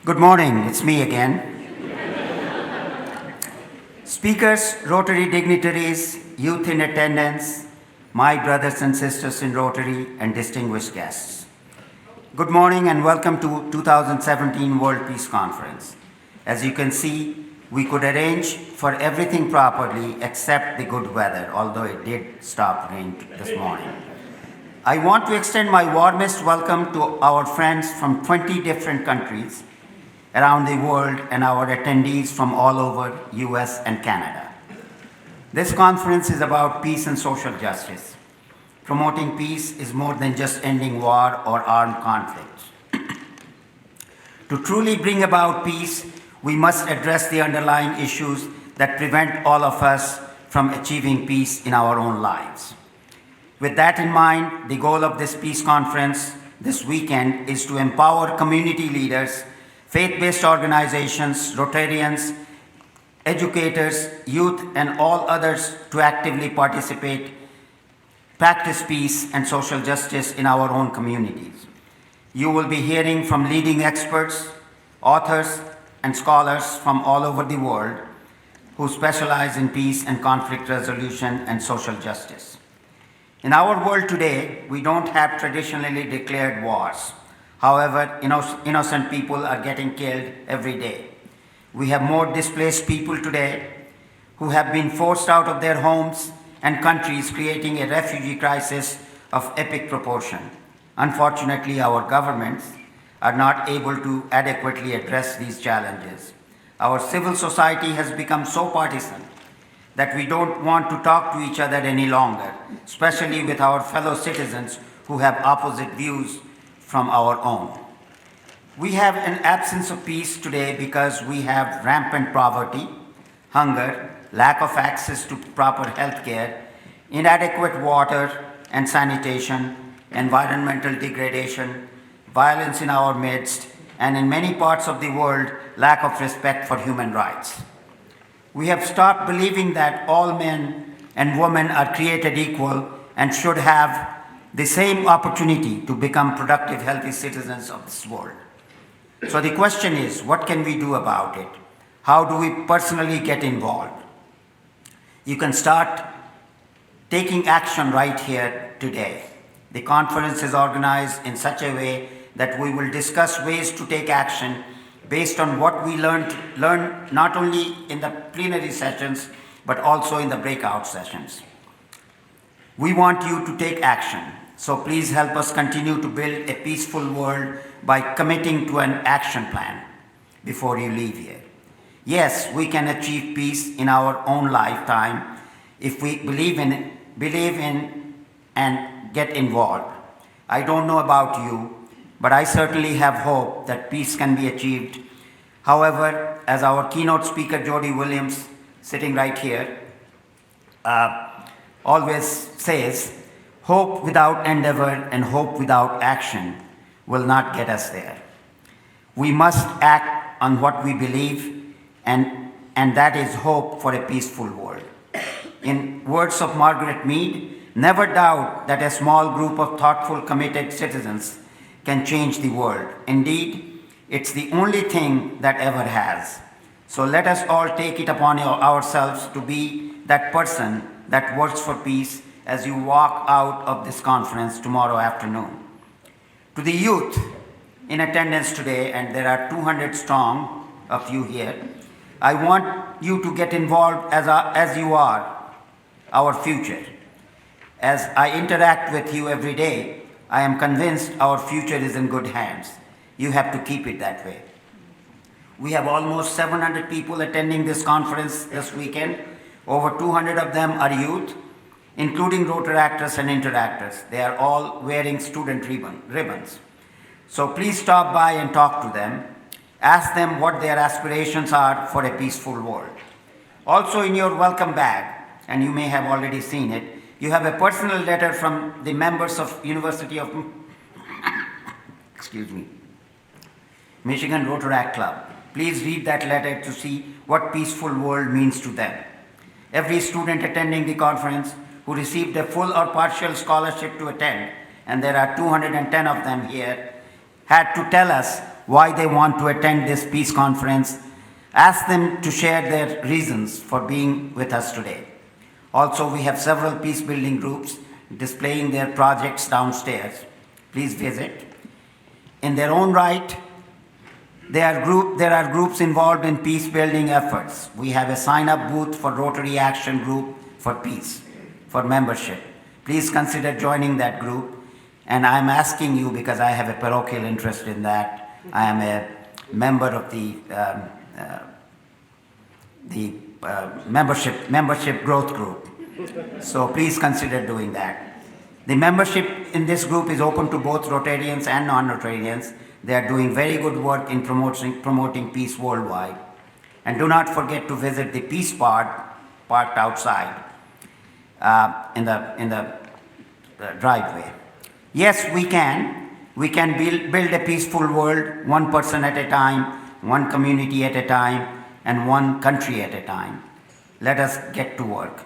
Good morning, it's me again. Speakers, Rotary dignitaries, youth in attendance, my brothers and sisters in Rotary, and distinguished guests. Good morning and welcome to 2017 World Peace Conference. As you can see, we could arrange for everything properly except the good weather, although it did stop rain this morning. I want to extend my warmest welcome to our friends from 20 different countries around the world and our attendees from all over US and Canada. This conference is about peace and social justice. Promoting peace is more than just ending war or armed conflicts. To truly bring about peace, we must address the underlying issues that prevent all of us from achieving peace in our own lives. With that in mind, the goal of this peace conference this weekend is to empower community leaders, faith-based organizations, Rotarians, educators, youth, and all others to actively participate, practice peace and social justice in our own communities. You will be hearing from leading experts, authors, and scholars from all over the world who specialize in peace and conflict resolution and social justice. In our world today, we don't have traditionally declared wars. However, innocent people are getting killed every day. We have more displaced people today who have been forced out of their homes and countries, creating a refugee crisis of epic proportion. Unfortunately, our governments are not able to adequately address these challenges. Our civil society has become so partisan that we don't want to talk to each other any longer, especially with our fellow citizens who have opposite views from our own. We have an absence of peace today because we have rampant poverty, hunger, lack of access to proper health care, inadequate water and sanitation, environmental degradation, violence in our midst, and in many parts of the world, lack of respect for human rights. We have stopped believing that all men and women are created equal and should have the same opportunity to become productive, healthy citizens of this world. So the question is, what can we do about it? How do we personally get involved? You can start taking action right here today. The conference is organized in such a way that we will discuss ways to take action based on what we learned not only in the plenary sessions, but also in the breakout sessions. We want you to take action. So please help us continue to build a peaceful world by committing to an action plan before you leave here. Yes, we can achieve peace in our own lifetime if we believe in and get involved. I don't know about you, but I certainly have hope that peace can be achieved. However, as our keynote speaker, Jody Williams, sitting right here, always says, hope without endeavor and hope without action will not get us there. We must act on what we believe, and that is hope for a peaceful world. In words of Margaret Mead, never doubt that a small group of thoughtful, committed citizens can change the world. Indeed, it's the only thing that ever has. So let us all take it upon ourselves to be that person that works for peace as you walk out of this conference tomorrow afternoon. To the youth in attendance today, and there are 200 strong of you here, I want you to get involved as you are our future. As I interact with you every day, I am convinced our future is in good hands. You have to keep it that way. We have almost 700 people attending this conference this weekend. Over 200 of them are youth, including Rotaractors and Interactors. They are all wearing student ribbons. So please stop by and talk to them. Ask them what their aspirations are for a peaceful world. Also in your welcome bag, and you may have already seen it, you have a personal letter from the members of University of Michigan Rotaract Club. Please read that letter to see what peaceful world means to them. Every student attending the conference who received a full or partial scholarship to attend, and there are 210 of them here, had to tell us why they want to attend this peace conference. Ask them to share their reasons for being with us today. Also, we have several peace building groups displaying their projects downstairs. Please visit. In their own right, there are groups involved in peace building efforts. We have a sign-up booth for Rotary Action Group for Peace for membership. Please consider joining that group. And I'm asking you because I have a parochial interest in that. I am a member of the membership growth group. So please consider doing that. The membership in this group is open to both Rotarians and non-Rotarians. They are doing very good work in promoting peace worldwide. And do not forget to visit the peace parked outside in the driveway. Yes, we can. We can build a peaceful world, one person at a time, one community at a time, and one country at a time. Let us get to work.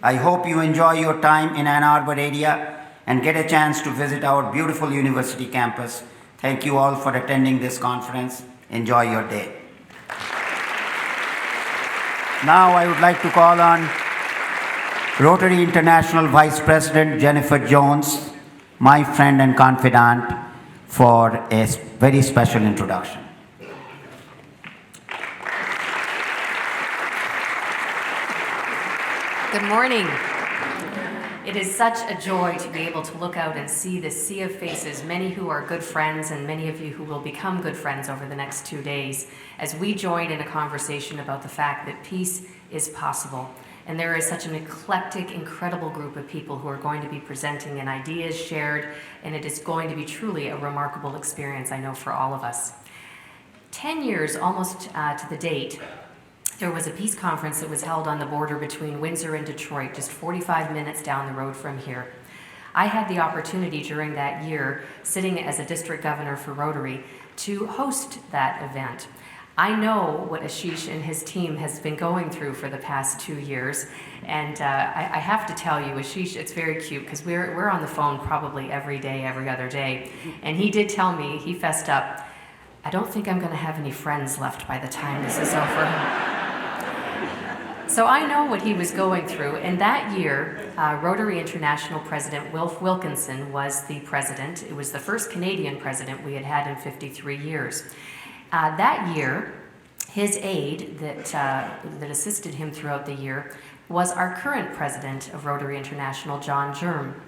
I hope you enjoy your time in Ann Arbor area and get a chance to visit our beautiful university campus. Thank you all for attending this conference. Enjoy your day. Now I would like to call on Rotary International Vice President Jennifer Jones, my friend and confidant, for a very special introduction. Good morning. It is such a joy to be able to look out and see this sea of faces, many who are good friends and many of you who will become good friends over the next 2 days, as we join in a conversation about the fact that peace is possible. And there is such an eclectic, incredible group of people who are going to be presenting and ideas shared, and it is going to be truly a remarkable experience, I know, for all of us. 10 years almost to the date, there was a peace conference that was held on the border between Windsor and Detroit, just 45 minutes down the road from here. I had the opportunity during that year, sitting as a district governor for Rotary, to host that event. I know what Ashish and his team has been going through for the past 2 years, and I have to tell you, Ashish, it's very cute because we're on the phone probably every day, every other day, and he did tell me, he fessed up, I don't think I'm going to have any friends left by the time this is over. So I know what he was going through, and that year, Rotary International President Wilf Wilkinson was the president. It was the first Canadian president we had had in 53 years. That year, his aide that assisted him throughout the year was our current president of Rotary International, John Germ.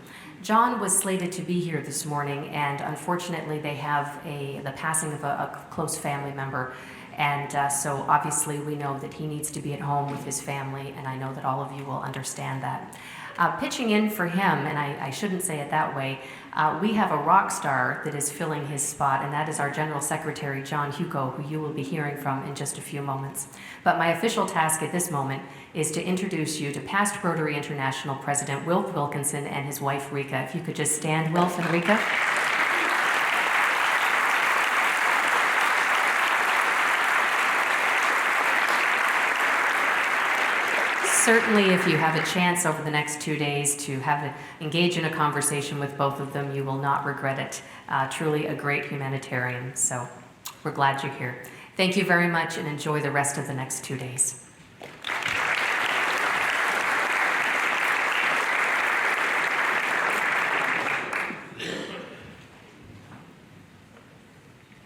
John was slated to be here this morning, and unfortunately they have the passing of a close family member. And so obviously we know that he needs to be at home with his family, and I know that all of you will understand that. Pitching in for him, and I shouldn't say it that way, we have a rock star that is filling his spot, and that is our General Secretary, John Hugo, who you will be hearing from in just a few moments. But my official task at this moment is to introduce you to past Rotary International President Wilf Wilkinson and his wife, Rika. If you could just stand, Wilf and Rika. Certainly, if you have a chance over the next 2 days to engage in a conversation with both of them, you will not regret it. Truly a great humanitarian, so we're glad you're here. Thank you very much, and enjoy the rest of the next 2 days.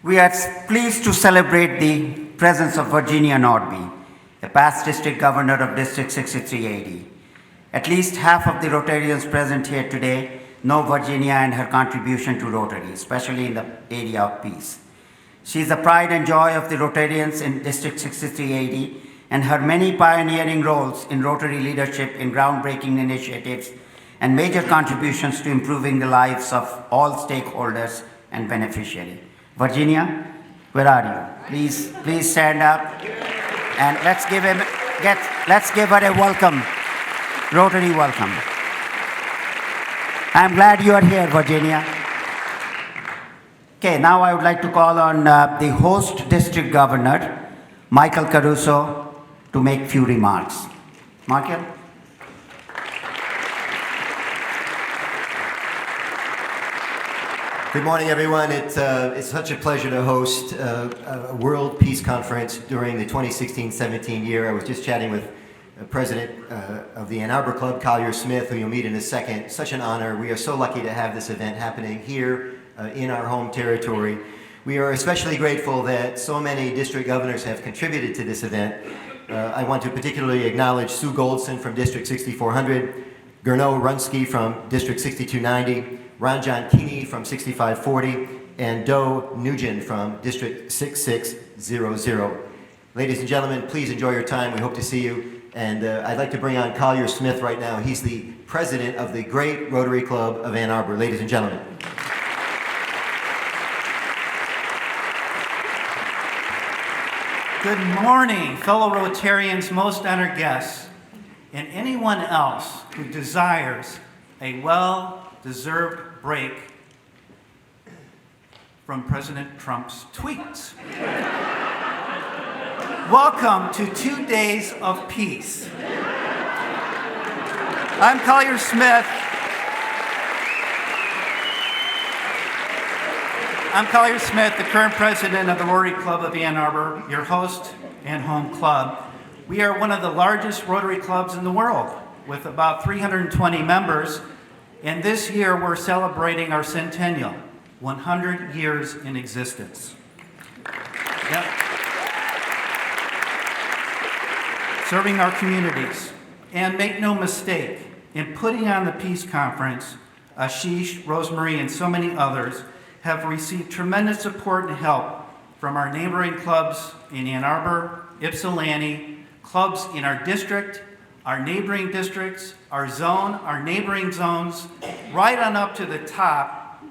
We are pleased to celebrate the presence of Virginia Nordby, the past district governor of District 6380. At least half of the Rotarians present here today know Virginia and her contribution to Rotary, especially in the area of peace. She is the pride and joy of the Rotarians in District 6380, and her many pioneering roles in Rotary leadership in groundbreaking initiatives and major contributions to improving the lives of all stakeholders and beneficiaries. Virginia, where are you? Please stand up. And let's give her a welcome, Rotary welcome. I'm glad you are here, Virginia. Okay, now I would like to call on the host district governor, Michael Caruso, to make few remarks. Michael? Good morning, everyone. It's such a pleasure to host a World Peace Conference during the 2016-17 year. I was just chatting with the president of the Ann Arbor Club, Collier Smith, who you'll meet in a second. Such an honor. We are so lucky to have this event happening here in our home territory. We are especially grateful that so many district governors have contributed to this event. I want to particularly acknowledge Sue Goldson from District 6400, Gernot Runsky from District 6290, Ron John Keeney from 6540, and Doe Nugent from District 6600. Ladies and gentlemen, please enjoy your time. We hope to see you. And I'd like to bring on Collier Smith right now. He's the president of the great Rotary Club of Ann Arbor. Ladies and gentlemen. Good morning, fellow Rotarians, most honored guests, and anyone else who desires a well-deserved break from President Trump's tweets. Welcome to 2 days of peace. I'm Collier Smith. I'm Collier Smith, the current president of the Rotary Club of Ann Arbor, your host and home club. We are one of the largest Rotary clubs in the world, with about 320 members, and this year we're celebrating our centennial, 100 years in existence. Yep. Serving our communities. And make no mistake, in putting on the Peace Conference, Ashish, Rosemary, and so many others have received tremendous support and help from our neighboring clubs in Ann Arbor, Ypsilanti, clubs in our district, our neighboring districts, our zone, our neighboring zones, right on up to the top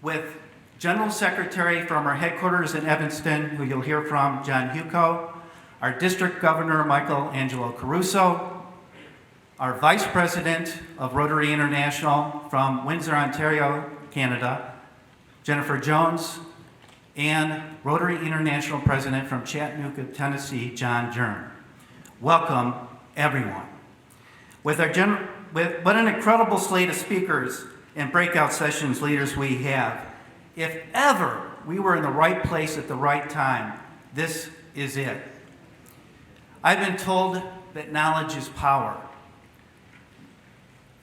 with General Secretary from our headquarters in Evanston, who you'll hear from, John Huco, our District Governor, Michael Angelo Caruso, our Vice President of Rotary International from Windsor, Ontario, Canada, Jennifer Jones, and Rotary International President from Chattanooga, Tennessee, John Jern. Welcome, everyone. What an incredible slate of speakers and breakout sessions leaders we have. If ever we were in the right place at the right time, this is it. I've been told that knowledge is power.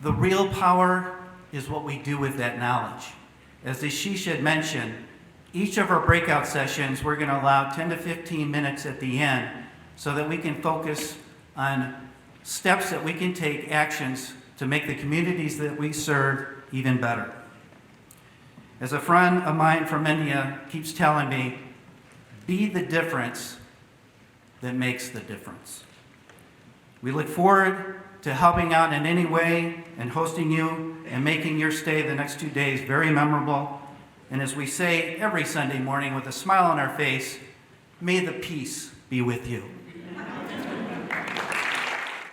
The real power is what we do with that knowledge. As Ashish had mentioned, each of our breakout sessions, we're going to allow 10 to 15 minutes at the end so that we can focus on steps that we can take, actions to make the communities that we serve even better. As a friend of mine from India keeps telling me, be the difference that makes the difference. We look forward to helping out in any way and hosting you and making your stay the next 2 days very memorable. And as we say every Sunday morning with a smile on our face, may the peace be with you.